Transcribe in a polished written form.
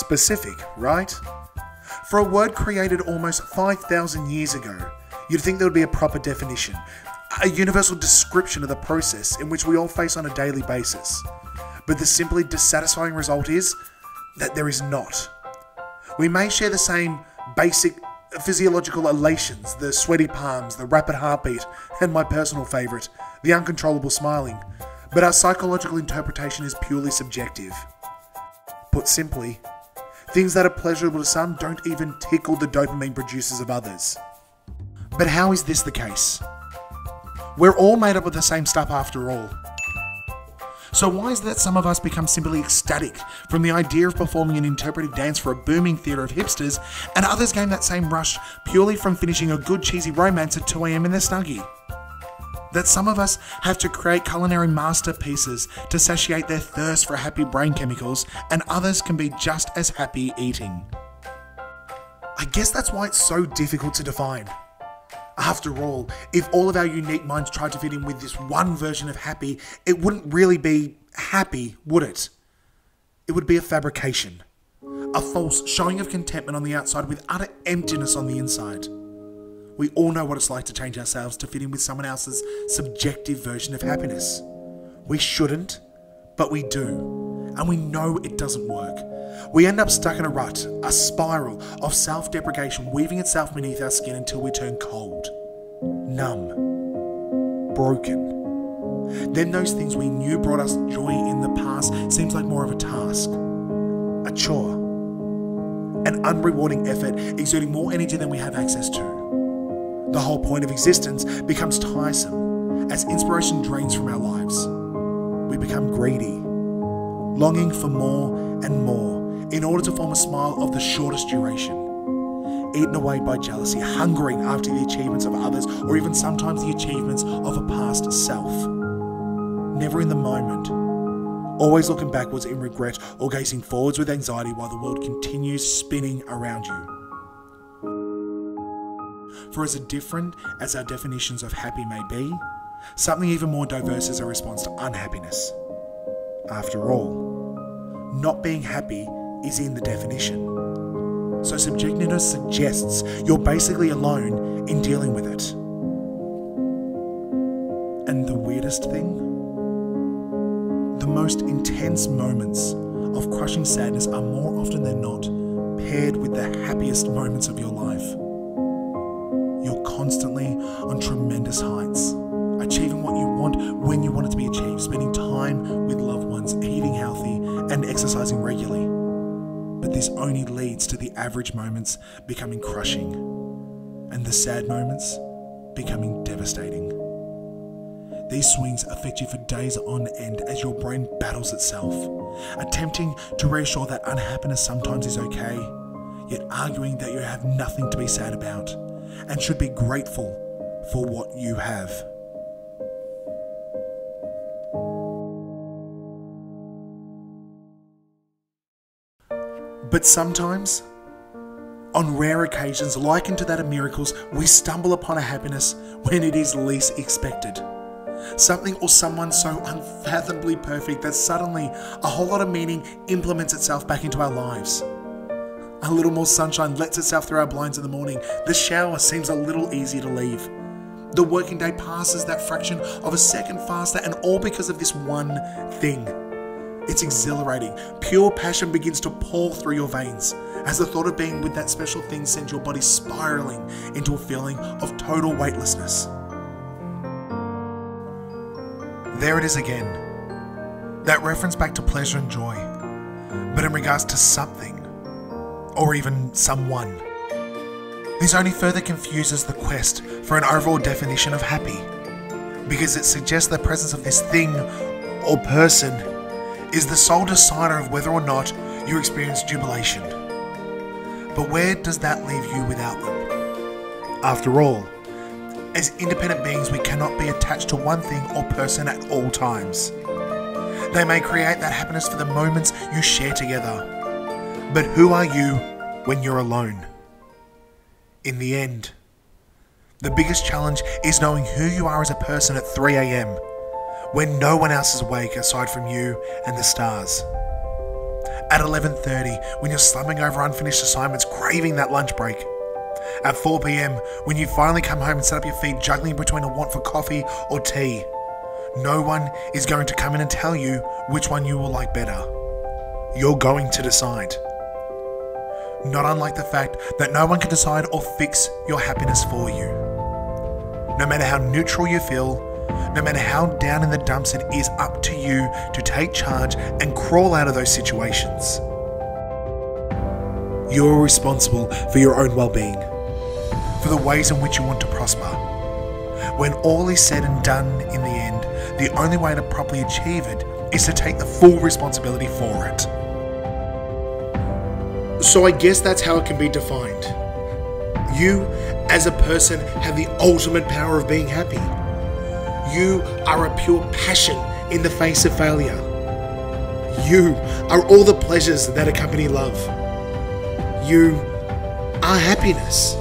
specific, right? For a word created almost 5,000 years ago, you'd think there would be a proper definition, a universal description of the process in which we all face on a daily basis. But the simply dissatisfying result is that there is not. We may share the same basic physiological elations, the sweaty palms, the rapid heartbeat, and my personal favourite, the uncontrollable smiling, but our psychological interpretation is purely subjective. Put simply, things that are pleasurable to some don't even tickle the dopamine producers of others. But how is this the case? We're all made up of the same stuff after all. So why is it that some of us become simply ecstatic from the idea of performing an interpretive dance for a booming theatre of hipsters, and others gain that same rush purely from finishing a good cheesy romance at 2 AM in their snuggie? That some of us have to create culinary masterpieces to satiate their thirst for happy brain chemicals, and others can be just as happy eating. I guess that's why it's so difficult to define. After all, if all of our unique minds tried to fit in with this one version of happy, it wouldn't really be happy, would it? It would be a fabrication. A false showing of contentment on the outside with utter emptiness on the inside. We all know what it's like to change ourselves to fit in with someone else's subjective version of happiness. We shouldn't, but we do. And we know it doesn't work. We end up stuck in a rut, a spiral of self-deprecation weaving itself beneath our skin until we turn cold, numb, broken. Then those things we knew brought us joy in the past seems like more of a task, a chore, an unrewarding effort exerting more energy than we have access to. The whole point of existence becomes tiresome as inspiration drains from our lives. We become greedy, longing for more and more in order to form a smile of the shortest duration. Eaten away by jealousy, hungering after the achievements of others, or even sometimes the achievements of a past self. Never in the moment, always looking backwards in regret or gazing forwards with anxiety while the world continues spinning around you. For as different as our definitions of happy may be, something even more diverse is a response to unhappiness. After all, not being happy is in the definition. So subjectiveness suggests you're basically alone in dealing with it. And the weirdest thing? The most intense moments of crushing sadness are more often than not paired with the happiest moments of your life. You're constantly on tremendous heights, achieving what you want when you want it to be achieved, spending time with loved ones, eating healthy, and exercising regularly. But this only leads to the average moments becoming crushing, and the sad moments becoming devastating. These swings affect you for days on end as your brain battles itself, attempting to reassure that unhappiness sometimes is okay, yet arguing that you have nothing to be sad about, and should be grateful for what you have. But sometimes, on rare occasions likened to that of miracles, we stumble upon a happiness when it is least expected. Something or someone so unfathomably perfect that suddenly a whole lot of meaning implements itself back into our lives. A little more sunshine lets itself through our blinds in the morning. The shower seems a little easier to leave. The working day passes that fraction of a second faster, and all because of this one thing. It's exhilarating. Pure passion begins to pour through your veins as the thought of being with that special thing sends your body spiraling into a feeling of total weightlessness. There it is again. That reference back to pleasure and joy, but in regards to something, or even someone. This only further confuses the quest for an overall definition of happy, because it suggests the presence of this thing or person is the sole decider of whether or not you experience jubilation. But where does that leave you without them? After all, as independent beings, we cannot be attached to one thing or person at all times. They may create that happiness for the moments you share together, but who are you when you're alone? In the end, the biggest challenge is knowing who you are as a person at 3 AM, when no one else is awake aside from you and the stars. At 11:30, when you're slumming over unfinished assignments, craving that lunch break. At 4 p.m, when you finally come home and set up your feet, juggling between a want for coffee or tea. No one is going to come in and tell you which one you will like better. You're going to decide. Not unlike the fact that no one can decide or fix your happiness for you. No matter how neutral you feel, no matter how down in the dumps, it is up to you to take charge and crawl out of those situations. You're responsible for your own well-being, for the ways in which you want to prosper. When all is said and done in the end, the only way to properly achieve it is to take the full responsibility for it. So I guess that's how it can be defined. You, as a person, have the ultimate power of being happy. You are a pure passion in the face of failure. You are all the pleasures that accompany love. You are happiness.